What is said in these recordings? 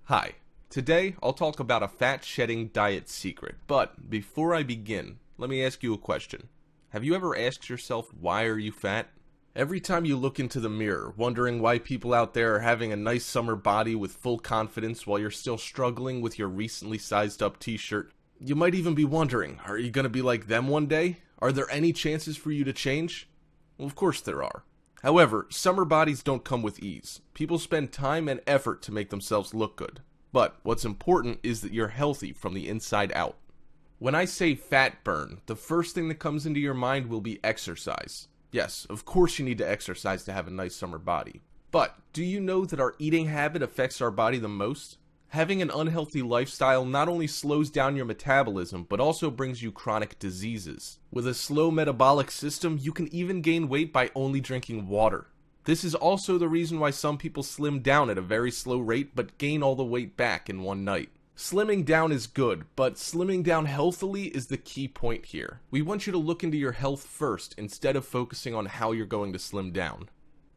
Hi, today I'll talk about a fat shedding diet secret, but before I begin, let me ask you a question. Have you ever asked yourself, why are you fat? Every time you look into the mirror, wondering why people out there are having a nice summer body with full confidence while you're still struggling with your recently sized up t-shirt, you might even be wondering, are you gonna be like them one day? Are there any chances for you to change? Well, of course there are. However, summer bodies don't come with ease. People spend time and effort to make themselves look good. But what's important is that you're healthy from the inside out. When I say fat burn, the first thing that comes into your mind will be exercise. Yes, of course you need to exercise to have a nice summer body. But do you know that our eating habit affects our body the most? Having an unhealthy lifestyle not only slows down your metabolism, but also brings you chronic diseases. With a slow metabolic system, you can even gain weight by only drinking water. This is also the reason why some people slim down at a very slow rate, but gain all the weight back in one night. Slimming down is good, but slimming down healthily is the key point here. We want you to look into your health first, instead of focusing on how you're going to slim down.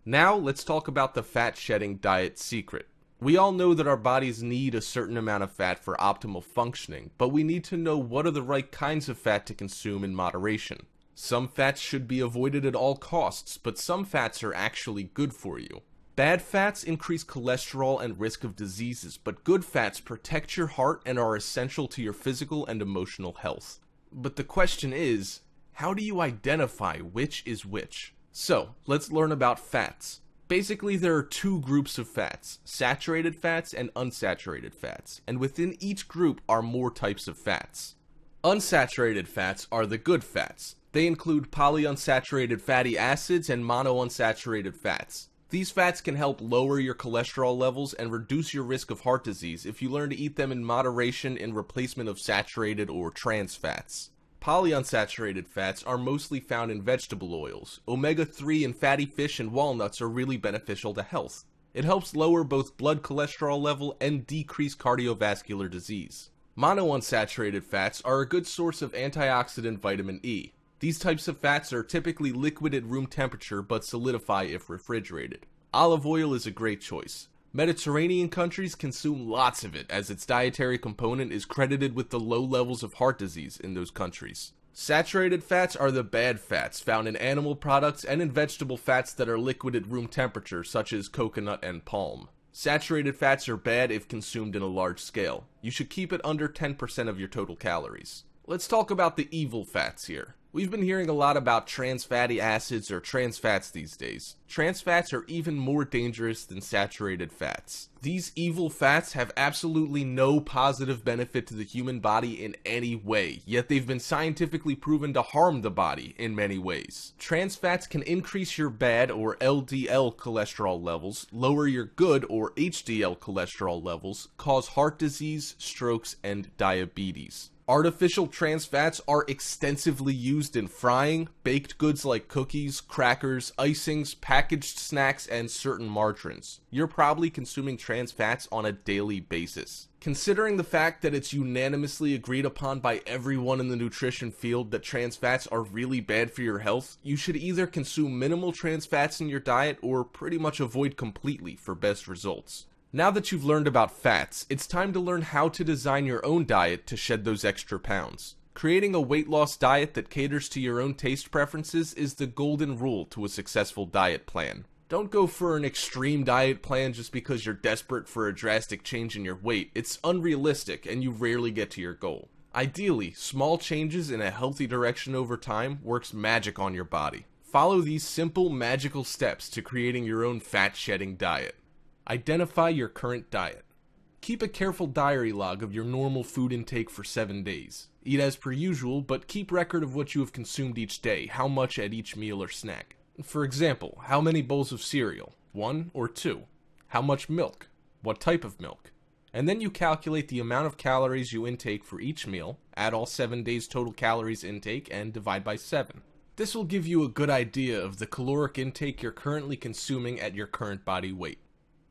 Now, let's talk about the fat shedding diet secret. We all know that our bodies need a certain amount of fat for optimal functioning, but we need to know what are the right kinds of fat to consume in moderation. Some fats should be avoided at all costs, but some fats are actually good for you. Bad fats increase cholesterol and risk of diseases, but good fats protect your heart and are essential to your physical and emotional health. But the question is, how do you identify which is which? So, let's learn about fats. Basically, there are two groups of fats, saturated fats and unsaturated fats, and within each group are more types of fats. Unsaturated fats are the good fats. They include polyunsaturated fatty acids and monounsaturated fats. These fats can help lower your cholesterol levels and reduce your risk of heart disease if you learn to eat them in moderation in replacement of saturated or trans fats. Polyunsaturated fats are mostly found in vegetable oils. Omega-3 in fatty fish and walnuts are really beneficial to health. It helps lower both blood cholesterol level and decrease cardiovascular disease. Monounsaturated fats are a good source of antioxidant vitamin E. These types of fats are typically liquid at room temperature but solidify if refrigerated. Olive oil is a great choice. Mediterranean countries consume lots of it, as its dietary component is credited with the low levels of heart disease in those countries. Saturated fats are the bad fats found in animal products and in vegetable fats that are liquid at room temperature, such as coconut and palm. Saturated fats are bad if consumed in a large scale. You should keep it under 10% of your total calories. Let's talk about the evil fats here. We've been hearing a lot about trans fatty acids or trans fats these days. Trans fats are even more dangerous than saturated fats. These evil fats have absolutely no positive benefit to the human body in any way, yet they've been scientifically proven to harm the body in many ways. Trans fats can increase your bad or LDL cholesterol levels, lower your good or HDL cholesterol levels, cause heart disease, strokes, and diabetes. Artificial trans fats are extensively used in frying, baked goods like cookies, crackers, icings, packaged snacks, and certain margarines. You're probably consuming trans fats on a daily basis. Considering the fact that it's unanimously agreed upon by everyone in the nutrition field that trans fats are really bad for your health, you should either consume minimal trans fats in your diet or pretty much avoid completely for best results. Now that you've learned about fats, it's time to learn how to design your own diet to shed those extra pounds. Creating a weight loss diet that caters to your own taste preferences is the golden rule to a successful diet plan. Don't go for an extreme diet plan just because you're desperate for a drastic change in your weight. It's unrealistic and you rarely get to your goal. Ideally, small changes in a healthy direction over time works magic on your body. Follow these simple, magical steps to creating your own fat-shedding diet. Identify your current diet. Keep a careful diary log of your normal food intake for 7 days. Eat as per usual, but keep record of what you have consumed each day, how much at each meal or snack. For example, how many bowls of cereal? 1 or 2? How much milk? What type of milk? And then you calculate the amount of calories you intake for each meal, add all 7 days total calories intake, and divide by 7. This will give you a good idea of the caloric intake you're currently consuming at your current body weight.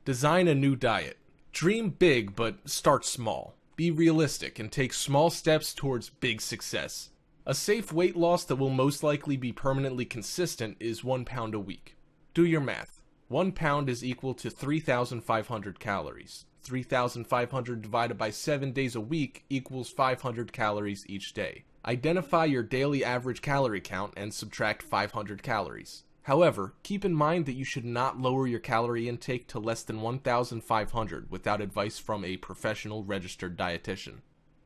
Design a new diet. Dream big, but start small. Be realistic and take small steps towards big success. A safe weight loss that will most likely be permanently consistent is 1 pound a week. Do your math. 1 pound is equal to 3,500 calories. 3,500 divided by 7 days a week equals 500 calories each day. Identify your daily average calorie count and subtract 500 calories. However, keep in mind that you should not lower your calorie intake to less than 1,500 without advice from a professional registered dietitian.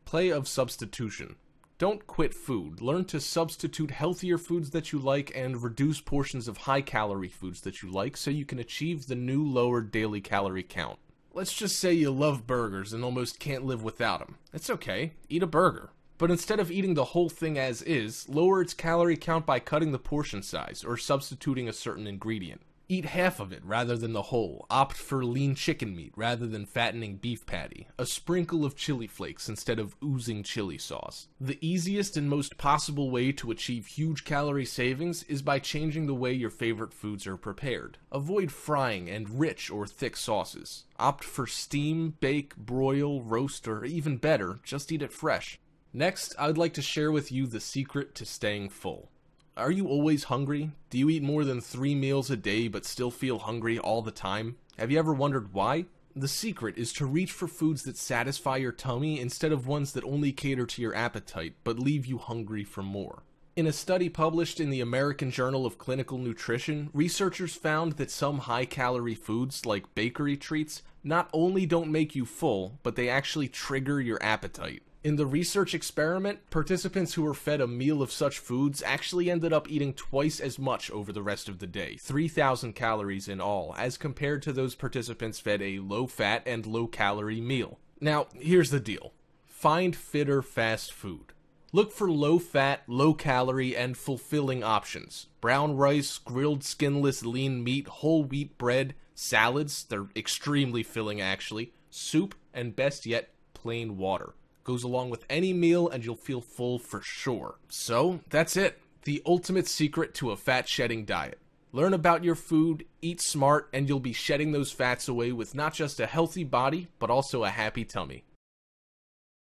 Play of substitution. Don't quit food. Learn to substitute healthier foods that you like and reduce portions of high-calorie foods that you like so you can achieve the new lower daily calorie count. Let's just say you love burgers and almost can't live without them. It's okay. Eat a burger. But instead of eating the whole thing as is, lower its calorie count by cutting the portion size or substituting a certain ingredient. Eat half of it rather than the whole. Opt for lean chicken meat rather than fattening beef patty. A sprinkle of chili flakes instead of oozing chili sauce. The easiest and most possible way to achieve huge calorie savings is by changing the way your favorite foods are prepared. Avoid frying and rich or thick sauces. Opt for steam, bake, broil, roast, or even better, just eat it fresh. Next, I'd like to share with you the secret to staying full. Are you always hungry? Do you eat more than 3 meals a day but still feel hungry all the time? Have you ever wondered why? The secret is to reach for foods that satisfy your tummy instead of ones that only cater to your appetite but leave you hungry for more. In a study published in the American Journal of Clinical Nutrition, researchers found that some high-calorie foods, like bakery treats, not only don't make you full, but they actually trigger your appetite. In the research experiment, participants who were fed a meal of such foods actually ended up eating twice as much over the rest of the day, 3,000 calories in all, as compared to those participants fed a low-fat and low-calorie meal. Now, here's the deal. Find fitter fast food. Look for low-fat, low-calorie, and fulfilling options. Brown rice, grilled skinless lean meat, whole wheat bread, salads, they're extremely filling actually, soup, and best yet, plain water. Goes along with any meal and you'll feel full for sure. So, that's it. The ultimate secret to a fat-shedding diet. Learn about your food, eat smart, and you'll be shedding those fats away with not just a healthy body, but also a happy tummy.